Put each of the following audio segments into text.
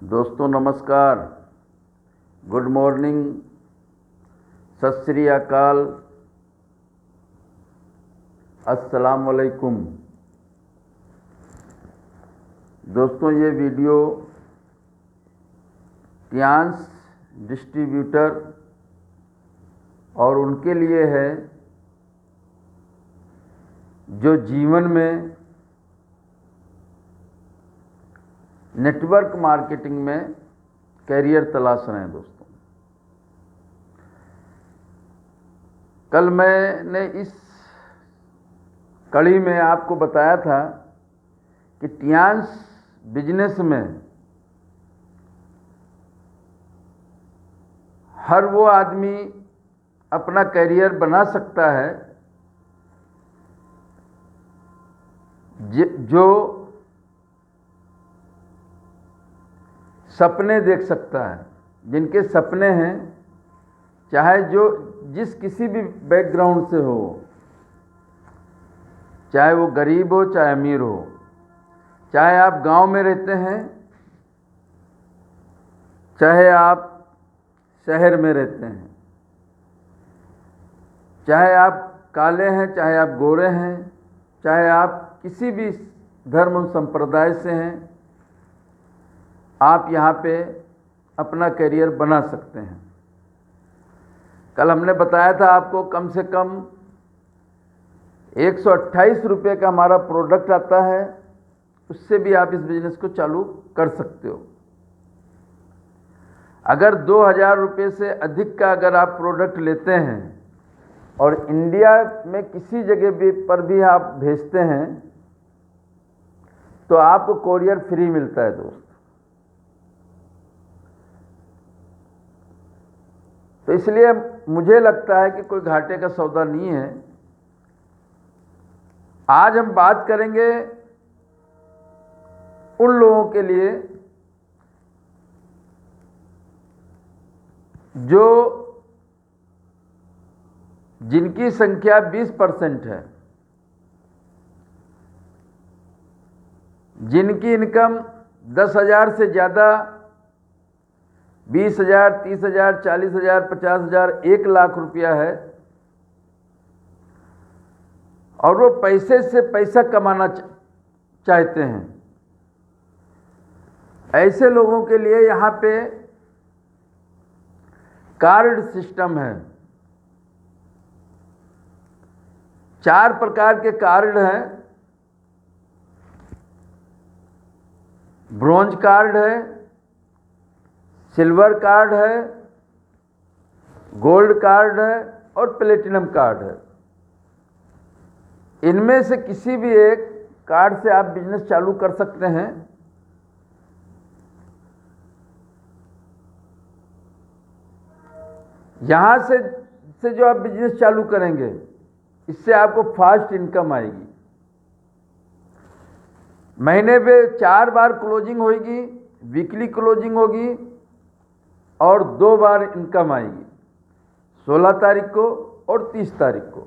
दोस्तों नमस्कार, good morning, सत श्री अकाल, अस्सलाम वालेकुम। दोस्तों ये वीडियो टियांस डिस्ट्रीब्यूटर और उनके लिए है जो जीवन में नेटवर्क मार्केटिंग में कैरियर तलाश रहे हैं। दोस्तों कल मैंने इस कड़ी में आपको बताया था कि टियांस बिजनेस में हर वो आदमी अपना कैरियर बना सकता है जो सपने देख सकता है, जिनके सपने हैं, चाहे जो जिस किसी भी बैकग्राउंड से हो, चाहे वो गरीब हो चाहे अमीर हो, चाहे आप गांव में रहते हैं चाहे आप शहर में रहते हैं, चाहे आप काले हैं चाहे आप गोरे हैं, चाहे आप किसी भी धर्म और संप्रदाय से हैं, आप यहाँ पे अपना करियर बना सकते हैं। कल हमने बताया था आपको कम से कम 128 रुपये का हमारा प्रोडक्ट आता है, उससे भी आप इस बिज़नेस को चालू कर सकते हो। अगर 2000 रुपये से अधिक का अगर आप प्रोडक्ट लेते हैं और इंडिया में किसी जगह भी पर भी आप भेजते हैं तो आपको कोरियर फ्री मिलता है। दोस्त तो इसलिए मुझे लगता है कि कोई घाटे का सौदा नहीं है। आज हम बात करेंगे उन लोगों के लिए जो जिनकी संख्या 20% है, जिनकी इनकम 10,000 से ज़्यादा, 20,000, 30,000, 40,000, 50,000, 1 लाख रुपया है और वो पैसे से पैसा कमाना चाहते हैं। ऐसे लोगों के लिए यहाँ पे कार्ड सिस्टम है। 4 प्रकार के कार्ड हैं। ब्रॉन्ज कार्ड है, सिल्वर कार्ड है, गोल्ड कार्ड है और प्लेटिनम कार्ड है। इनमें से किसी भी एक कार्ड से आप बिजनेस चालू कर सकते हैं। यहाँ से जो आप बिजनेस चालू करेंगे, इससे आपको फास्ट इनकम आएगी। महीने पे 4 बार क्लोजिंग होगी, वीकली क्लोजिंग होगी और 2 बार इनकम आएगी, 16 तारीख को और 30 तारीख को।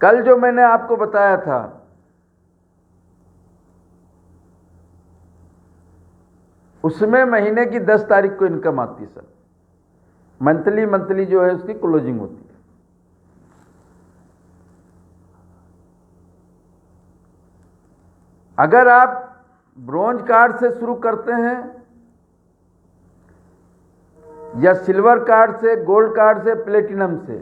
कल जो मैंने आपको बताया था उसमें महीने की 10 तारीख को इनकम आती है सर। मंथली जो है उसकी क्लोजिंग होती है। अगर आप ब्रॉन्ज कार्ड से शुरू करते हैं या सिल्वर कार्ड से, गोल्ड कार्ड से, प्लेटिनम से,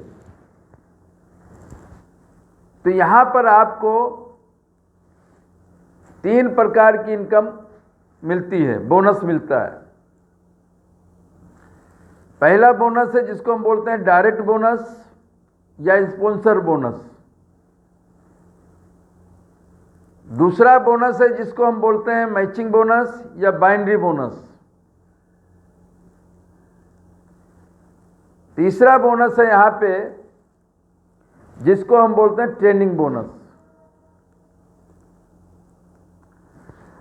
तो यहां पर आपको 3 प्रकार की इनकम मिलती है, बोनस मिलता है। पहला बोनस है जिसको हम बोलते हैं डायरेक्ट बोनस या स्पॉन्सर बोनस। दूसरा बोनस है जिसको हम बोलते हैं मैचिंग बोनस या बाइनरी बोनस। तीसरा बोनस है यहां पे जिसको हम बोलते हैं ट्रेनिंग बोनस।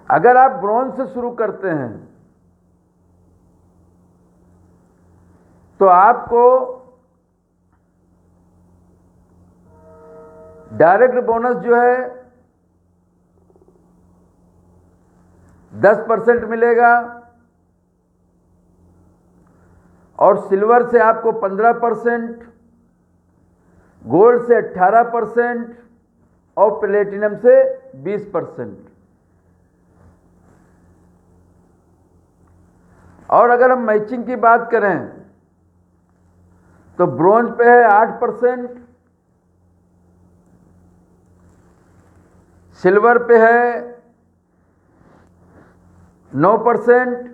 अगर आप ब्रॉन्ज से शुरू करते हैं तो आपको डायरेक्ट बोनस जो है 10% मिलेगा, और सिल्वर से आपको 15%, गोल्ड से 18% और प्लेटिनम से 20%। और अगर हम मैचिंग की बात करें तो ब्रॉन्ज पे है 8%, सिल्वर पे है 9%,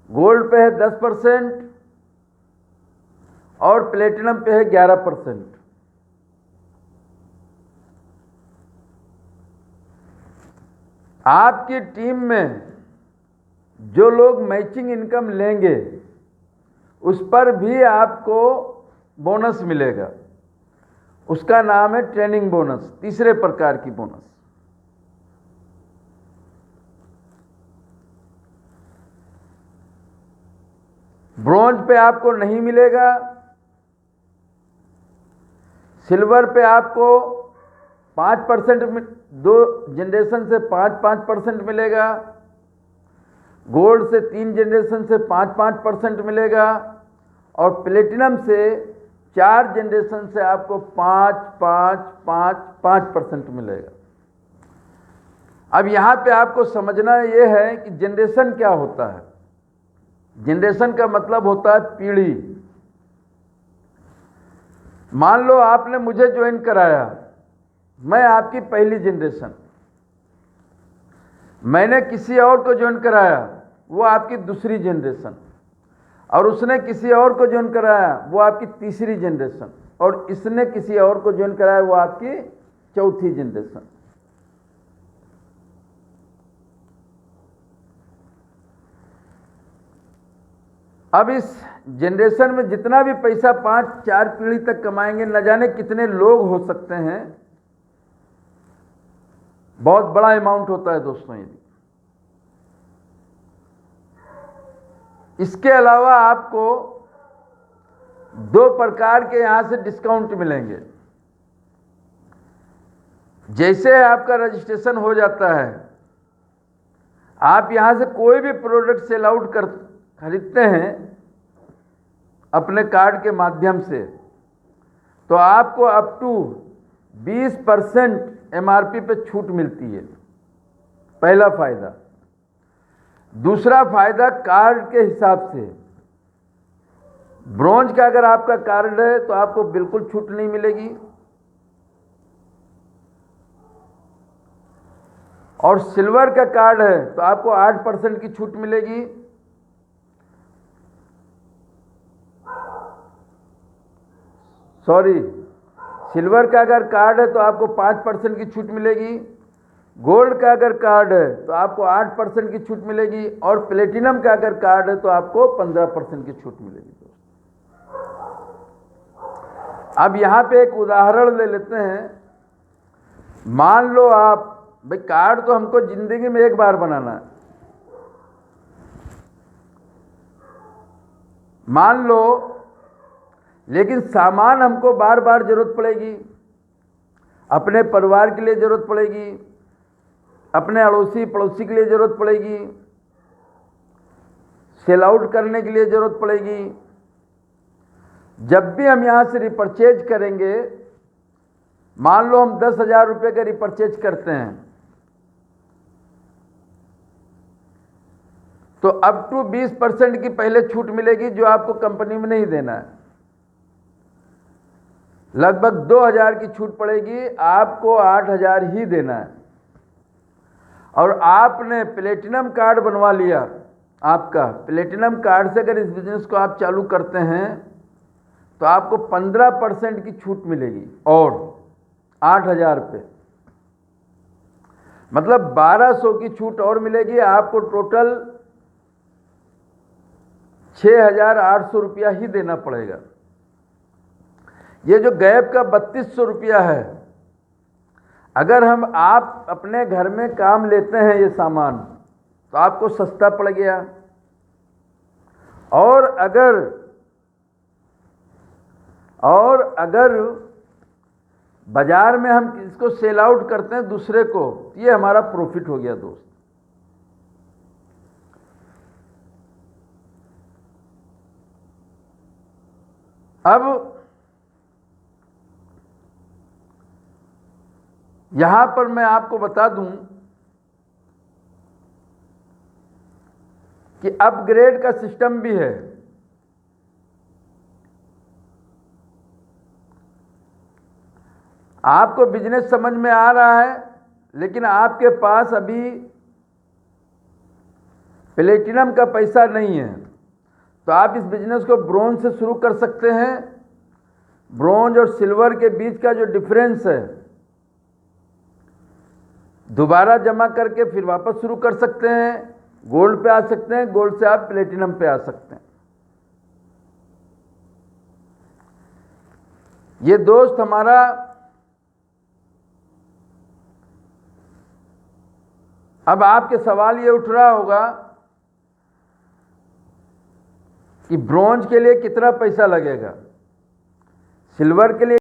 गोल्ड पे है 10% और प्लेटिनम पे है 11%। आपकी टीम में जो लोग मैचिंग इनकम लेंगे उस पर भी आपको बोनस मिलेगा। उसका नाम है ट्रेनिंग बोनस, तीसरे प्रकार की बोनस। ब्रॉन्ज पे आपको नहीं मिलेगा, सिल्वर पे आपको 5%, 2 जनरेशन से 5% मिलेगा, गोल्ड से 3 जनरेशन से 5% मिलेगा और प्लेटिनम से 4 जनरेशन से आपको 5% मिलेगा। अब यहाँ पे आपको समझना ये है कि जनरेशन क्या होता है। जनरेशन का मतलब होता है पीढ़ी। मान लो आपने मुझे ज्वाइन कराया, मैं आपकी पहली जनरेशन, मैंने किसी और को ज्वाइन कराया, वो आपकी दूसरी जनरेशन, और उसने किसी और को ज्वाइन कराया, वो आपकी तीसरी जनरेशन, और इसने किसी और को ज्वाइन कराया, वो आपकी चौथी जनरेशन। अब इस जनरेशन में जितना भी पैसा 5-4 पीढ़ी तक कमाएंगे, न जाने कितने लोग हो सकते हैं, बहुत बड़ा अमाउंट होता है दोस्तों ये। इसके अलावा आपको 2 प्रकार के यहां से डिस्काउंट मिलेंगे। जैसे आपका रजिस्ट्रेशन हो जाता है, आप यहां से कोई भी प्रोडक्ट सेल आउट खरीदते हैं अपने कार्ड के माध्यम से, तो आपको अप टू 20% एमआरपी पे छूट मिलती है। पहला फायदा। दूसरा फायदा कार्ड के हिसाब से। ब्रॉन्ज का अगर आपका कार्ड है तो आपको बिल्कुल छूट नहीं मिलेगी, और सिल्वर का कार्ड है तो आपको 8% की छूट मिलेगी, सिल्वर का अगर कार्ड है तो आपको 5% की छूट मिलेगी, गोल्ड का अगर कार्ड है तो आपको 8% की छूट मिलेगी, और प्लेटिनम का अगर कार्ड है तो आपको 15% की छूट मिलेगी। अब यहां पे एक उदाहरण ले लेते हैं। मान लो आप, भाई कार्ड तो हमको जिंदगी में एक बार बनाना है। मान लो, लेकिन सामान हमको बार बार जरूरत पड़ेगी, अपने परिवार के लिए जरूरत पड़ेगी, अपने अड़ोसी पड़ोसी के लिए जरूरत पड़ेगी, सेल आउट करने के लिए जरूरत पड़ेगी। जब भी हम यहां से रिपर्चेज करेंगे, मान लो हम 10,000 रुपये का रिपर्चेज करते हैं, तो अप टू 20% की पहले छूट मिलेगी, जो आपको कंपनी में नहीं देना है। लगभग 2,000 की छूट पड़ेगी, आपको 8,000 ही देना है। और आपने प्लेटिनम कार्ड बनवा लिया, आपका प्लेटिनम कार्ड से अगर इस बिजनेस को आप चालू करते हैं तो आपको 15% की छूट मिलेगी और 8,000 पे, मतलब 1,200 की छूट और मिलेगी। आपको टोटल 6,800 रुपया ही देना पड़ेगा। ये जो गैप का 3,200 रुपया है, अगर आप अपने घर में काम लेते हैं ये सामान, तो आपको सस्ता पड़ गया। और अगर बाजार में हम इसको सेल आउट करते हैं दूसरे को, तो ये हमारा प्रॉफिट हो गया दोस्त। अब यहां पर मैं आपको बता दूं कि अपग्रेड का सिस्टम भी है। आपको बिजनेस समझ में आ रहा है, लेकिन आपके पास अभी प्लेटिनम का पैसा नहीं है, तो आप इस बिजनेस को ब्रोंज से शुरू कर सकते हैं। ब्रोंज और सिल्वर के बीच का जो डिफरेंस है दोबारा जमा करके फिर वापस शुरू कर सकते हैं, गोल्ड पे आ सकते हैं, गोल्ड से आप प्लेटिनम पे आ सकते हैं। ये दोस्त हमारा अब आपके सवाल ये उठ रहा होगा कि ब्रोंज के लिए कितना पैसा लगेगा, सिल्वर के लिए